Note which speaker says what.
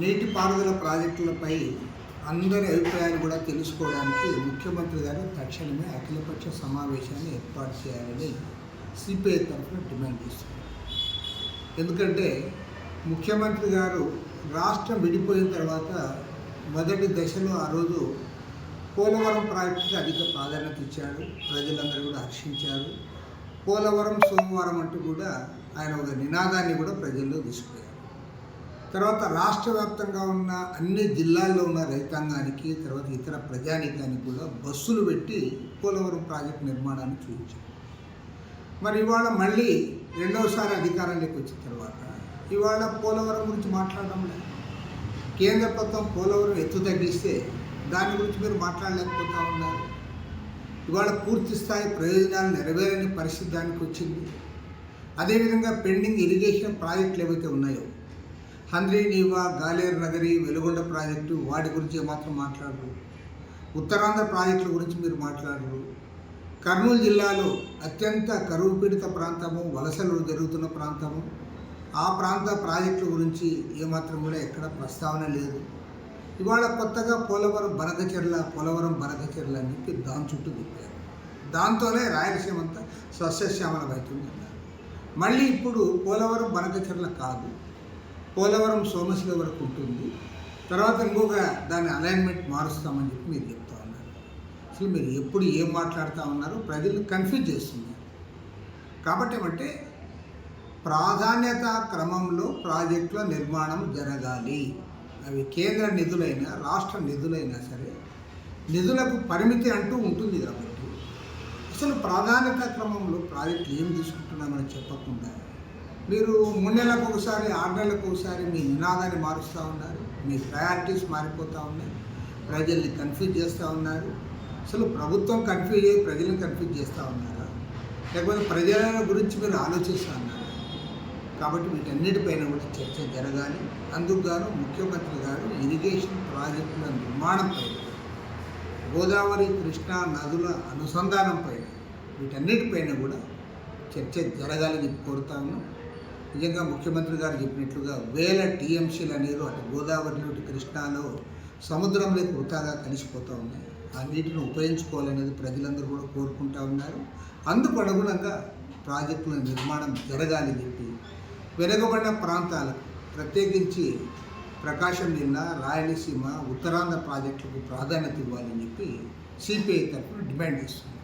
Speaker 1: నీటిపారుదల ప్రాజెక్టులపై అందరి అభిప్రాయాలు కూడా తెలుసుకోవడానికి ముఖ్యమంత్రి గారు తక్షణమే అఖిలపక్ష సమావేశాన్ని ఏర్పాటు చేయాలని సిపిఐ తరఫున డిమాండ్ చేస్తున్నారు. ఎందుకంటే ముఖ్యమంత్రి గారు రాష్ట్రం విడిపోయిన తర్వాత మొదటి దశలో ఆ రోజు పోలవరం ప్రాజెక్టుకి అధిక ప్రాధాన్యత ఇచ్చాడు. ప్రజలందరూ కూడా హర్షించారు. పోలవరం సోమవారం అంటూ కూడా ఆయన ఒక నినాదాన్ని కూడా ప్రజల్లో తీసుకుపోయారు. తర్వాత రాష్ట్ర వ్యాప్తంగా ఉన్న అన్ని జిల్లాల్లో ఉన్న రైతాంగానికి తర్వాత ఇతర ప్రజానీకానికి కూడా బస్సులు పెట్టి పోలవరం ప్రాజెక్టు నిర్మాణాన్ని చూపించారు. మరి ఇవాళ మళ్ళీ రెండవసారి అధికారంలోకి వచ్చిన తర్వాత ఇవాళ పోలవరం గురించి మాట్లాడడం లేదు. కేంద్ర ప్రభుత్వం పోలవరం ఎత్తు తగ్గిస్తే దాని గురించి మీరు మాట్లాడలేకపోతా ఉన్నారు. ఇవాళ పూర్తి స్థాయి ప్రయోజనాలు నెరవేరని పరిస్థితి దానికి వచ్చింది. అదేవిధంగా పెండింగ్ ఇరిగేషన్ ప్రాజెక్టులు ఏవైతే ఉన్నాయో హంద్రీ నీవా, గాలేరు నగరి, వెలుగొండ ప్రాజెక్టు వాటి గురించి ఏమాత్రం మాట్లాడరు. ఉత్తరాంధ్ర ప్రాజెక్టుల గురించి మీరు మాట్లాడరు. కర్నూలు జిల్లాలో అత్యంత కరువు పీడిత ప్రాంతము, వలసలు జరుగుతున్న ప్రాంతము, ఆ ప్రాంత ప్రాజెక్టుల గురించి ఏమాత్రం కూడా ఎక్కడ ప్రస్తావన లేదు. ఇవాళ కొత్తగా పోలవరం బనకచెర్ల అని చెప్పి దాని చుట్టూ తిప్పారు. దాంతోనే రాయలసీమ అంతా సస్యశ్యామలం అవుతుందన్నారు. మళ్ళీ ఇప్పుడు పోలవరం బనకచెర్ల కాదు, పోలవరం సోమశిల వరకు ఉంటుంది. తర్వాత ఇంకొక దాని అలైన్మెంట్ మారుస్తామని చెప్పి మీరు చెప్తా ఉన్నారు. అసలు మీరు ఎప్పుడు ఏం మాట్లాడుతూ ఉన్నారో ప్రజలు కన్ఫ్యూజ్ చేస్తున్నారు. కాబట్టి ఏమంటే ప్రాధాన్యత క్రమంలో ప్రాజెక్టుల నిర్మాణం జరగాలి. అవి కేంద్ర నిధులైనా రాష్ట్ర నిధులైనా సరే నిధులకు పరిమితి అంటూ ఉంటుంది. కాబట్టి అసలు ప్రాధాన్యత క్రమంలో ప్రాజెక్టులు ఏం తీసుకుంటున్నామని చెప్పకుండా మీరు 3 నెలలకు ఒకసారి 6 నెలలకు ఒకసారి మీ నినాదాన్ని మారుస్తూ ఉన్నారు. మీ ప్రయారిటీస్ మారిపోతూ ఉన్నాయి. ప్రజల్ని కన్ఫ్యూజ్ చేస్తూ ఉన్నారు. అసలు ప్రభుత్వం కన్ఫ్యూజ్ అయ్యి ప్రజల్ని కన్ఫ్యూజ్ చేస్తూ ఉన్నారా, లేకపోతే ప్రజల గురించి మీరు ఆలోచిస్తూ ఉన్నారా? కాబట్టి వీటన్నిటిపైన కూడా చర్చ జరగాలి. అందుకు గాను ముఖ్యమంత్రి గారు ఇరిగేషన్ ప్రాజెక్టుల నిర్మాణంపై, గోదావరి కృష్ణా నదుల అనుసంధానంపై వీటన్నిటిపైన కూడా చర్చ జరగాలని కోరుతా ఉన్నాం. నిజంగా ముఖ్యమంత్రి గారు చెప్పినట్లుగా వేల టీఎంసీల నీరు అటు గోదావరిలో ఇటు కృష్ణాలో సముద్రంలో వృతాగా కలిసిపోతూ ఉన్నాయి. ఆ నీటిని ఉపయోగించుకోవాలనేది ప్రజలందరూ కూడా కోరుకుంటూ ఉన్నారు. అందుకు అనుగుణంగా ప్రాజెక్టుల నిర్మాణం జరగాలని చెప్పి వెనుకబడిన ప్రాంతాలకు ప్రత్యేకించి ప్రకాశం జిల్లా, రాయలసీమ, ఉత్తరాంధ్ర ప్రాజెక్టులకు ప్రాధాన్యత ఇవ్వాలని చెప్పి సిపిఐ తరఫున డిమాండ్ చేస్తుంది.